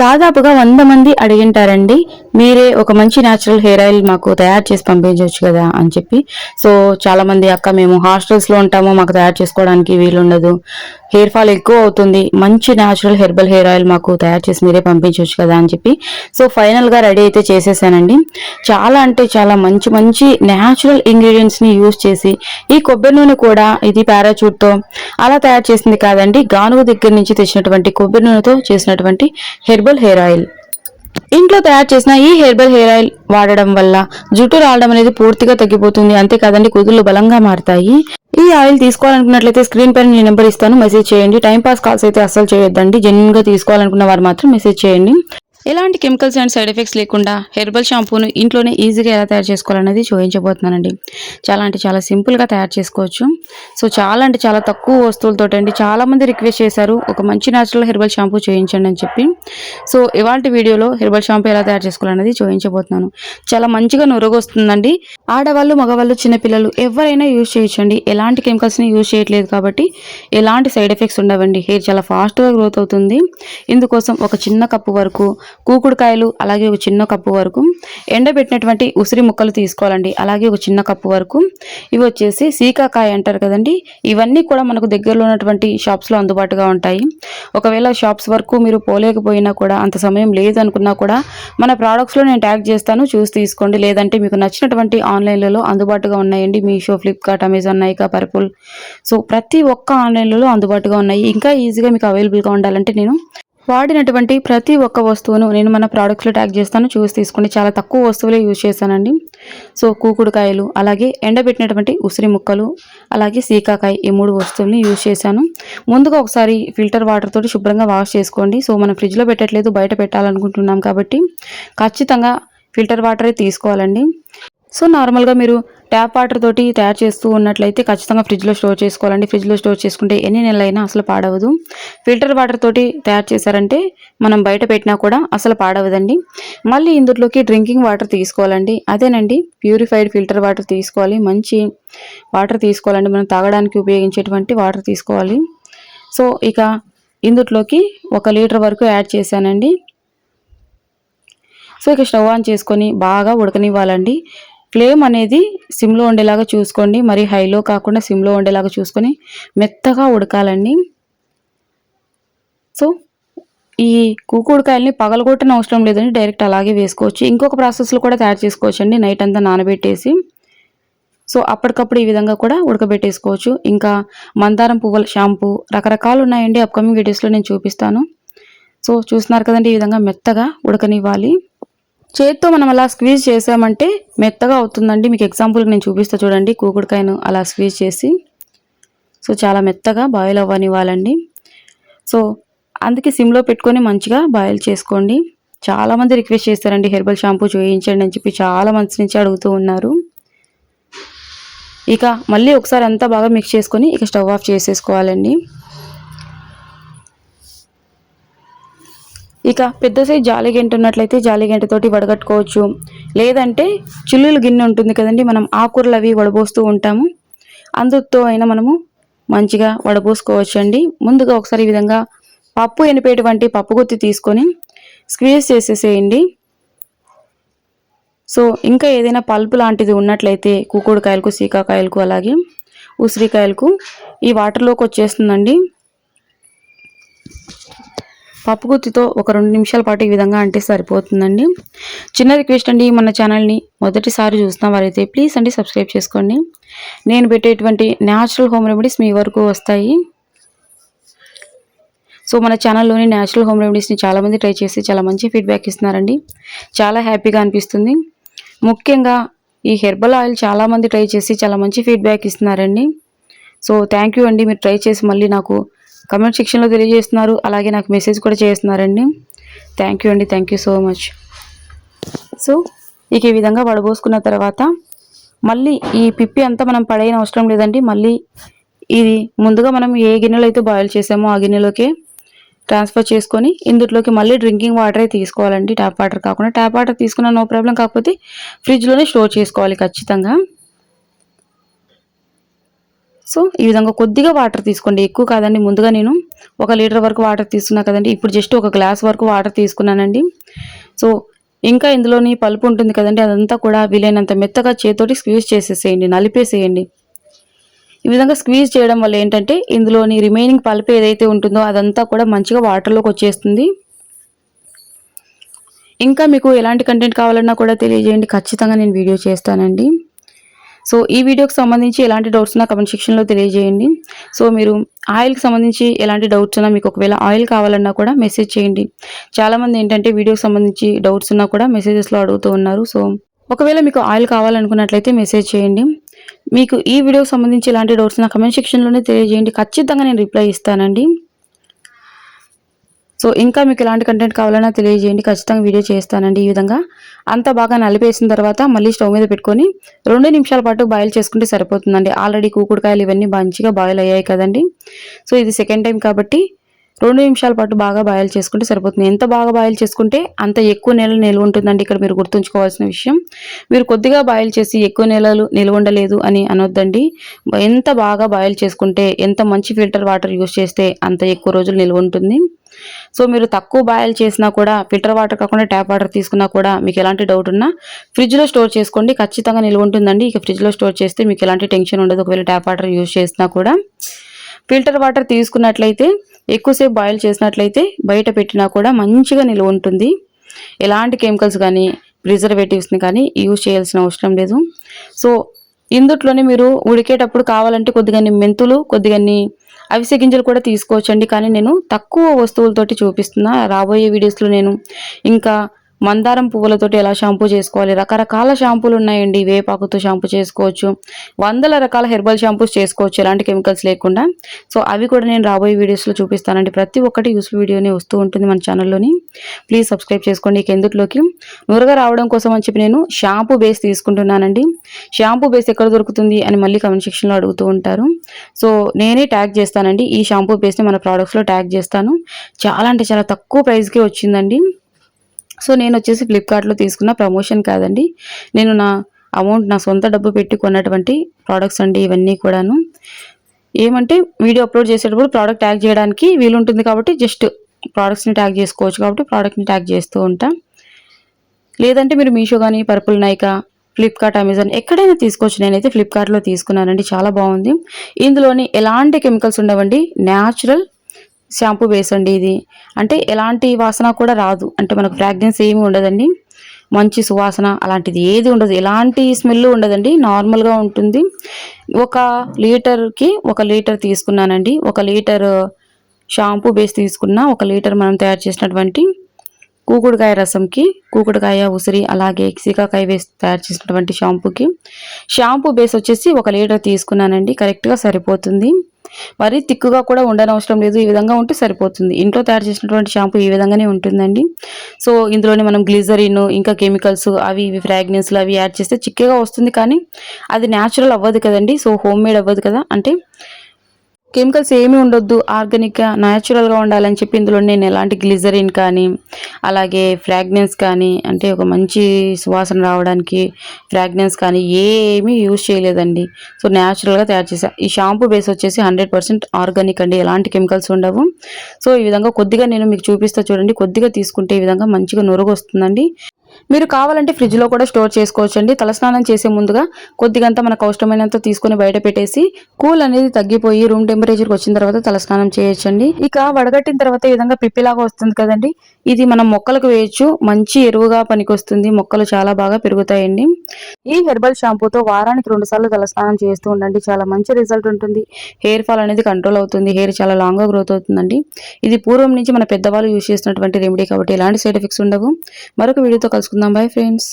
దాదాపుగా 100 మంది అడిగింటారండి. మీరే ఒక మంచి న్యాచురల్ హెయిర్ ఆయిల్ మాకు తయారు చేసి పంపించొచ్చు కదా అని చెప్పి. సో చాలా మంది అక్క మేము హాస్టల్స్‌లో ఉంటాము. మాకు తయారు చేసుకోవడానికి వీలుండదు. హెయిర్ ఫాల్ ఎక్కువ అవుతుంది. మంచి న్యాచురల్ హెర్బల్ హెయిర్ ఆయిల్ మాకు తయారు చేసి మీరే పంపించొచ్చు కదా అని చెప్పి. సో ఫైనల్‌గా రెడీ అయితే చేసేసానండి. చాలా అంటే చాలా మంచి మంచి న్యాచురల్ ఇంగ్రీడియెంట్స్‌ని యూజ్ చేసి ఈ కొబ్బరి నూనె కూడా ఇది పారాచూట్‌తో అలా తయారు చేసింది కాదండి. గానుగ దగ్గర నుంచి తెచ్చినటువంటి కొబ్బరి నూనెతో చేసినటువంటి హెర్బల్ హెయిర్ ఆయిల్. ఇంట్లో తయారు చేసిన ఈ హెర్బల్ హెయిర్ ఆయిల్ వాడడం వల్ల జుట్టు రాలడం అనేది పూర్తిగా తగ్గిపోతుంది. అంతేకాదండి కుదుళ్ళు బలంగా మారతాయి. ఈ ఆయిల్ తీసుకోవాలనుకున్నట్లయితే స్క్రీన్ పైన నేను నెంబర్ ఇస్తాను, మెసేజ్ చేయండి. టైం పాస్ కాల్స్ అయితే అస్సలు చేయొద్దండి. జెన్యున్ గా తీసుకోవాలనుకున్న వారు మాత్రం మెసేజ్ చేయండి. ఎలాంటి కెమికల్స్ అండ్ సైడ్ ఎఫెక్ట్స్ లేకుండా హెర్బల్ షాంపూను ఇంట్లోనే ఈజీగా ఎలా తయారు చేసుకోవాలనేది చూపించబోతున్నానండి. చాలా అంటే చాలా సింపుల్గా తయారు చేసుకోవచ్చు. సో చాలా అంటే చాలా తక్కువ వస్తువులతో అండి. చాలామంది రిక్వెస్ట్ చేశారు ఒక మంచి న్యాచురల్ హెర్బల్ షాంపూ చేయించండి అని చెప్పి. సో ఇవాళ వీడియోలో హెర్బల్ షాంపూ ఎలా తయారు చేసుకోవాలనేది చూపించబోతున్నాను. చాలా మంచిగా నురగొస్తుందండి. ఆడవాళ్ళు మగవాళ్ళు చిన్నపిల్లలు ఎవరైనా యూజ్ చేయొచ్చండి. ఎలాంటి కెమికల్స్ని యూజ్ చేయట్లేదు కాబట్టి ఎలాంటి సైడ్ ఎఫెక్ట్స్ ఉండవండి. హెయిర్ చాలా ఫాస్ట్గా గ్రోత్ అవుతుంది. ఇందుకోసం ఒక చిన్న కప్పు వరకు కూకుడుకాయలు, అలాగే ఒక చిన్న కప్పు వరకు ఎండబెట్టినటువంటి ఉసిరి ముక్కలు తీసుకోవాలండి. అలాగే ఒక చిన్న కప్పు వరకు ఇవి వచ్చేసి సీకాకాయ అంటారు కదండి. ఇవన్నీ కూడా మనకు దగ్గరలో ఉన్నటువంటి షాప్స్లో అందుబాటుగా ఉంటాయి. ఒకవేళ షాప్స్ వరకు మీరు పోలేకపోయినా కూడా, అంత సమయం లేదనుకున్నా కూడా మన ప్రోడక్ట్స్లో నేను ట్యాగ్ చేస్తాను, చూసి తీసుకోండి. లేదంటే మీకు నచ్చినటువంటి ఆన్లైన్లలో అందుబాటుగా ఉన్నాయండి. Meesho, Flipkart, Amazon, Nykaa, purple. So ప్రతి ఒక్క ఆన్లైన్లలో అందుబాటుగా ఉన్నాయి. ఇంకా ఈజీగా మీకు అవైలబుల్గా ఉండాలంటే నేను వాడినటువంటి ప్రతి ఒక్క వస్తువును నేను మన ప్రోడక్ట్స్లో ట్యాగ్ చేస్తాను, చూసి తీసుకోండి. చాలా తక్కువ వస్తువులే యూజ్ చేశానండి. సో కూకుడుకాయలు, అలాగే ఎండబెట్టినటువంటి ఉసిరి ముక్కలు, అలాగే సీకాకాయ, ఈ 3 వస్తువుల్ని యూజ్ చేశాను. ముందుగా ఒకసారి ఫిల్టర్ వాటర్ తోటి శుభ్రంగా వాష్ చేసుకోండి. సో మనం ఫ్రిడ్జ్లో పెట్టట్లేదు, బయట పెట్టాలనుకుంటున్నాం కాబట్టి ఖచ్చితంగా ఫిల్టర్ వాటరే తీసుకోవాలండి. సో నార్మల్గా మీరు ట్యాప్ వాటర్ తోటి తయారు చేస్తూ ఉన్నట్లయితే ఖచ్చితంగా ఫ్రిడ్జ్లో స్టోర్ చేసుకోవాలండి. ఫ్రిడ్జ్లో స్టోర్ చేసుకుంటే ఎన్ని నెలలైనా అసలు పాడవదు. ఫిల్టర్ వాటర్ తోటి తయారు చేశారంటే మనం బయట పెట్టినా కూడా అసలు పాడవదండి. మళ్ళీ ఇందులోకి డ్రింకింగ్ వాటర్ తీసుకోవాలండి. అదేనండి ప్యూరిఫైడ్ ఫిల్టర్ వాటర్ తీసుకోవాలి. మంచి వాటర్ తీసుకోవాలండి. మనం తాగడానికి ఉపయోగించేటువంటి వాటర్ తీసుకోవాలి. సో ఇక ఇందులోకి 1 లీటర్ వరకు యాడ్ చేశానండి. సో ఇక స్టవ్ ఆన్ చేసుకొని బాగా ఉడకనివ్వాలండి. ఫ్లేమ్ అనేది సిమ్లో ఉండేలాగా చూసుకోండి. మరి హైలో కాకుండా సిమ్లో ఉండేలాగా చూసుకొని మెత్తగా ఉడకాలండి. సో ఈ కూకుడుకాయల్ని పగలగొట్టని అవసరం లేదండి, డైరెక్ట్ అలాగే వేసుకోవచ్చు. ఇంకొక ప్రాసెస్లో కూడా తయారు చేసుకోవచ్చు అండి, నైట్ అంతా నానబెట్టేసి. సో అప్పటికప్పుడు ఈ విధంగా కూడా ఉడకబెట్టేసుకోవచ్చు. ఇంకా మందారం పువ్వుల షాంపూ రకరకాలు ఉన్నాయండి. అప్కమింగ్ వీడియోస్లో నేను చూపిస్తాను. సో చూస్తున్నారు కదండి, ఈ విధంగా మెత్తగా ఉడకనివ్వాలి. చేత్తో మనం అలా స్క్వీజ్ చేసామంటే మెత్తగా అవుతుందండి. మీకు ఎగ్జాంపుల్కి నేను చూపిస్తా చూడండి. కూకుడుకాయను అలా స్క్వీజ్ చేసి సో చాలా మెత్తగా బాయిల్ అవ్వనివ్వాలండి. సో అందుకే సిమ్లో పెట్టుకొని మంచిగా బాయిల్ చేసుకోండి. చాలామంది రిక్వెస్ట్ చేస్తారండి హెర్బల్ షాంపూ చూయించండి అని చెప్పి, చాలా మంత్స్ నుంచి అడుగుతూ ఉన్నారు. ఇక మళ్ళీ ఒకసారి అంతా బాగా మిక్స్ చేసుకొని ఇక స్టవ్ ఆఫ్ చేసేసుకోవాలండి. ఇక పెద్ద సైజ్ జాలిగంట ఉన్నట్లయితే జాలిగంటతోటి వడగట్టుకోవచ్చు. లేదంటే చిల్లులు గిన్నె ఉంటుంది కదండి, మనం ఆకుకూరలు అవి వడబోస్తూ ఉంటాము, అందుతో అయినా మనము మంచిగా వడబోసుకోవచ్చు అండి. ముందుగా ఒకసారి ఈ విధంగా పప్పు ఎనిపేటువంటి పప్పు గుత్తి తీసుకొని స్క్వీజ్ చేసేసేయండి. సో ఇంకా ఏదైనా పల్పు లాంటిది ఉన్నట్లయితే కూకుడుకాయలకు, సీకాకాయలకు, అలాగే ఉసిరికాయలకు ఈ వాటర్లోకి వచ్చేస్తుందండి. పప్పు గుత్తితో ఒక 2 నిమిషాల పాటు ఈ విధంగా అంటే సరిపోతుందండి. చిన్న రిక్వెస్ట్ అండి, మన ఛానల్ని మొదటిసారి చూస్తున్న వారైతే ప్లీజ్ అండి సబ్స్క్రైబ్ చేసుకోండి. నేను పెట్టేటువంటి న్యాచురల్ హోమ్ రెమెడీస్ మీ వరకు వస్తాయి. సో మన ఛానల్లోని న్యాచురల్ హోమ్ రెమెడీస్ని చాలామంది ట్రై చేసి చాలా మంచి ఫీడ్బ్యాక్ ఇస్తున్నారండి. చాలా హ్యాపీగా అనిపిస్తుంది. ముఖ్యంగా ఈ హెర్బల్ ఆయిల్ చాలామంది ట్రై చేసి చాలా మంచి ఫీడ్బ్యాక్ ఇస్తున్నారండి. సో థ్యాంక్ యూ అండి. మీరు ట్రై చేసి మళ్ళీ నాకు కమెంట్ సెక్షన్లో తెలియజేస్తున్నారు, అలాగే నాకు మెసేజ్ కూడా చేస్తున్నారండి. థ్యాంక్ యూ అండి, thank you so much. So ఇక ఈ విధంగా వడబోసుకున్న తర్వాత మళ్ళీ ఈ పిప్పి అంతా మనం పడైన అవసరం లేదండి. మళ్ళీ ఇది ముందుగా మనం ఏ గిన్నెలో అయితే బాయిల్ చేసామో ఆ గిన్నెలోకి ట్రాన్స్ఫర్ చేసుకొని ఇందులోకి మళ్ళీ డ్రింకింగ్ వాటరే తీసుకోవాలండి, ట్యాప్ వాటర్ కాకుండా. ట్యాప్ వాటర్ తీసుకున్న నో ప్రాబ్లం, కాకపోతే ఫ్రిడ్జ్లోనే స్టోర్ చేసుకోవాలి ఖచ్చితంగా. సో ఈ విధంగా కొద్దిగా వాటర్ తీసుకోండి, ఎక్కువ కాదండి. ముందుగా నేను 1 లీటర్ వరకు వాటర్ తీసుకున్నా కదండి, ఇప్పుడు జస్ట్ 1 గ్లాస్ వరకు వాటర్ తీసుకున్నానండి. సో ఇంకా ఇందులోని పల్పు ఉంటుంది కదండి, అదంతా కూడా వీలైనంత మెత్తగా చేతితోటి స్క్వీజ్ చేసేసేయండి, నలిపేసేయండి. ఈ విధంగా స్క్వీజ్ చేయడం వల్ల ఏంటంటే ఇందులోని రిమైనింగ్ పల్ప్ ఏదైతే ఉంటుందో అదంతా కూడా మంచిగా వాటర్లోకి వచ్చేస్తుంది. ఇంకా మీకు ఎలాంటి కంటెంట్ కావాలన్నా కూడా తెలియజేయండి, ఖచ్చితంగా నేను వీడియో చేస్తానండి. సో ఈ వీడియోకి సంబంధించి ఎలాంటి డౌట్స్ ఉన్నా కమెంట్ సెక్షన్లో తెలియజేయండి. సో మీరు ఆయిల్కి సంబంధించి ఎలాంటి డౌట్స్ ఉన్నా, మీకు ఒకవేళ ఆయిల్ కావాలన్నా కూడా మెసేజ్ చేయండి. చాలామంది ఏంటంటే వీడియోకి సంబంధించి డౌట్స్ ఉన్నా కూడా మెసేజెస్లో అడుగుతూ ఉన్నారు. సో ఒకవేళ మీకు ఆయిల్ కావాలనుకున్నట్లయితే మెసేజ్ చేయండి. మీకు ఈ వీడియోకి సంబంధించి ఎలాంటి డౌట్స్ ఉన్నా కమెంట్ సెక్షన్లోనే తెలియజేయండి, ఖచ్చితంగా నేను రిప్లై ఇస్తానండి. సో ఇంకా మీకు ఎలాంటి కంటెంట్ కావాలన్నా తెలియజేయండి, ఖచ్చితంగా వీడియో చేస్తానండి. ఈ విధంగా అంతా బాగా నలిపేసిన తర్వాత మళ్ళీ స్టవ్ మీద పెట్టుకొని 2 నిమిషాల పాటు బాయిల్ చేసుకుంటే సరిపోతుందండి. ఆల్రెడీ కూకుడుకాయలు ఇవన్నీ మంచిగా బాయిల్ అయ్యాయి కదండి. సో ఇది సెకండ్ టైం కాబట్టి 2 నిమిషాల పాటు బాగా బాయిల్ చేసుకుంటే సరిపోతుంది. ఎంత బాగా బాయిల్ చేసుకుంటే అంత ఎక్కువ నెలలు నిల్వ ఉంటుందండి. ఇక్కడ మీరు గుర్తుంచుకోవాల్సిన విషయం, మీరు కొద్దిగా బాయిల్ చేసి ఎక్కువ నెలలు నిల్వ ఉండలేదు అని అనొద్దండి. ఎంత బాగా బాయిల్ చేసుకుంటే, ఎంత మంచి ఫిల్టర్ వాటర్ యూస్ చేస్తే అంత ఎక్కువ రోజులు నిల్వ ఉంటుంది. సో మీరు తక్కువ బాయిల్ చేసినా కూడా, ఫిల్టర్ వాటర్ కాకుండా ట్యాప్ వాటర్ తీసుకున్నా కూడా మీకు ఎలాంటి డౌట్ ఉన్నా ఫ్రిడ్జ్లో స్టోర్ చేసుకోండి, ఖచ్చితంగా నిల్వ ఉంటుందండి. ఇక ఫ్రిడ్జ్లో స్టోర్ చేస్తే మీకు ఎలాంటి టెన్షన్ ఉండదు. ఒకవేళ ట్యాప్ వాటర్ యూస్ చేసినా కూడా ఫిల్టర్ వాటర్ తీసుకున్నట్లయితే, ఎక్కువసేపు బాయిల్ చేసినట్లయితే బయట పెట్టినా కూడా మంచిగా నిల్వ ఉంటుంది. ఎలాంటి కెమికల్స్ కానీ ప్రిజర్వేటివ్స్ని కానీ యూజ్ చేయాల్సిన అవసరం లేదు. సో ఇందుట్లోనే మీరు ఉడికేటప్పుడు కావాలంటే కొద్దిగా మెంతులు, కొద్దిగా అవిసె గింజలు కూడా తీసుకోవచ్చండి. కానీ నేను తక్కువ వస్తువులతోటి చూపిస్తున్నా. రాబోయే వీడియోస్లో నేను ఇంకా మందారం పువ్వులతోటి ఎలా షాంపూ చేసుకోవాలి, రకరకాల షాంపూలు ఉన్నాయండి. వేపాకుతో షాంపూ చేసుకోవచ్చు, వందల రకాల హెర్బల్ షాంపూస్ చేసుకోవచ్చు ఎలాంటి కెమికల్స్ లేకుండా. సో అవి కూడా నేను రాబోయే వీడియోస్లో చూపిస్తానండి. ప్రతి ఒక్కటి యూస్ఫుల్ వీడియోనే వస్తూ ఉంటుంది మన ఛానల్లోని. ప్లీజ్ సబ్స్క్రైబ్ చేసుకోండి. ఇక ఎందుట్లోకి నురగ రావడం కోసం అని చెప్పి నేను షాంపూ బేస్ తీసుకుంటున్నానండి. షాంపూ బేస్ ఎక్కడ దొరుకుతుంది అని మళ్ళీ కమెంట్ సెక్షన్లో అడుగుతూ ఉంటారు. సో నేనే ట్యాగ్ చేస్తానండి, ఈ షాంపూ బేస్ని మన ప్రోడక్ట్స్లో ట్యాగ్ చేస్తాను. చాలా అంటే చాలా తక్కువ ప్రైస్కి వచ్చిందండి. సో నేను వచ్చేసి ఫ్లిప్కార్ట్లో తీసుకున్న, ప్రమోషన్ కాదండి. నేను నా అమౌంట్, నా సొంత డబ్బు పెట్టి కొన్నటువంటి ప్రోడక్ట్స్ అండి ఇవన్నీ కూడాను. ఏమంటే వీడియో అప్లోడ్ చేసేటప్పుడు ప్రోడక్ట్ ట్యాగ్ చేయడానికి వీలుంటుంది కాబట్టి జస్ట్ ప్రోడక్ట్స్ని ట్యాగ్ చేసుకోవచ్చు కాబట్టి ప్రోడక్ట్ని ట్యాగ్ చేస్తూ ఉంటా. లేదంటే మీరు మీషో కానీ, పర్పుల్ నైకా, ఫ్లిప్కార్ట్, అమెజాన్ ఎక్కడైనా తీసుకోవచ్చు. నేనైతే ఫ్లిప్కార్ట్లో తీసుకున్నానండి, చాలా బాగుంది. ఇందులోని ఎలాంటి కెమికల్స్ ఉండవండి, న్యాచురల్ షాంపూ బేస్ అండి ఇది. అంటే ఎలాంటి వాసన కూడా రాదు, అంటే మనకు ఫ్రాగ్రెన్స్ ఏమి ఉండదండి, మంచి సువాసన అలాంటిది ఏది ఉండదు, ఎలాంటి స్మెల్ ఉండదండి, నార్మల్గా ఉంటుంది. 1 లీటర్కి 1 లీటర్ తీసుకున్నానండి. 1 లీటర్ షాంపూ బేస్ తీసుకున్నా, 1 లీటర్ మనం తయారు చేసినటువంటి కూకుడుకాయ రసంకి, కూకుడుకాయ, ఉసిరి అలాగే సీకాకాయ వేసి తయారు చేసినటువంటి షాంపూ బేస్ వచ్చేసి 1 లీటర్ తీసుకున్నానండి. కరెక్ట్గా సరిపోతుంది, మరీ తిక్కుగా కూడా ఉండనవసరం లేదు. ఈ విధంగా ఉంటే సరిపోతుంది. ఇంట్లో తయారు చేసినటువంటి షాంపూ ఈ విధంగానే ఉంటుందండి. సో ఇందులోనే మనం గ్లిజరిన్, ఇంకా కెమికల్స్ అవి ఇవి ఫ్రాగ్రెన్స్లు అవి యాడ్ చేస్తే చిక్కగా వస్తుంది, కానీ అది న్యాచురల్ అవ్వదు కదండి. సో హోమ్ మేడ్ అవ్వదు కదా, అంటే కెమికల్స్ ఏమీ ఉండొద్దు, ఆర్గానిక్గా న్యాచురల్గా ఉండాలని చెప్పి ఇందులో నేను ఎలాంటి గ్లిజరిన్ కానీ, అలాగే ఫ్రాగ్రెన్స్ కానీ, అంటే ఒక మంచి సువాసన రావడానికి ఫ్రాగ్రెన్స్ కానీ ఏమీ యూజ్ చేయలేదండి. సో న్యాచురల్గా తయారు చేసా. ఈ షాంపూ బేస్ వచ్చేసి 100% ఆర్గానిక్ అండి, ఎలాంటి కెమికల్స్ ఉండవు. సో ఈ విధంగా కొద్దిగా నేను మీకు చూపిస్తా చూడండి, కొద్దిగా తీసుకుంటే ఈ విధంగా మంచిగా నురుగు వస్తుందండి. మీరు కావాలంటే ఫ్రిడ్జ్లో కూడా స్టోర్ చేసుకోవచ్చండి. తలస్నానం చేసే ముందుగా కొద్దిగంతా మనకు అవసరమైనంత తీసుకొని బయట పెట్టేసి కూల్ అనేది తగ్గిపోయి రూమ్ టెంపరేచర్కి వచ్చిన తర్వాత తలస్నానం చేయొచ్చండి. ఇక వడగట్టిన తర్వాత ఈ విధంగా పిప్పిలాగా వస్తుంది కదండి, ఇది మనం మొక్కలకు వేయచ్చు, మంచి ఎరువుగా పనికొస్తుంది, మొక్కలు చాలా బాగా పెరుగుతాయండి. ఈ హెర్బల్ షాంపూతో వారానికి 2 సార్లు తలస్నానం చేస్తూ ఉండండి, చాలా మంచి రిజల్ట్ ఉంటుంది. హెయిర్ ఫాల్ అనేది కంట్రోల్ అవుతుంది, హెయిర్ చాలా లాంగ్గా గ్రోత్ అవుతుందండి. ఇది పూర్వం నుంచి మన పెద్దవాళ్ళు యూజ్ చేసినటువంటి రెమెడీ కాబట్టి ఎలాంటి సైడ్ ఎఫెక్ట్స్ ఉండవు. మరొక వీడియోతో కలుసుకుందాం. Bye friends.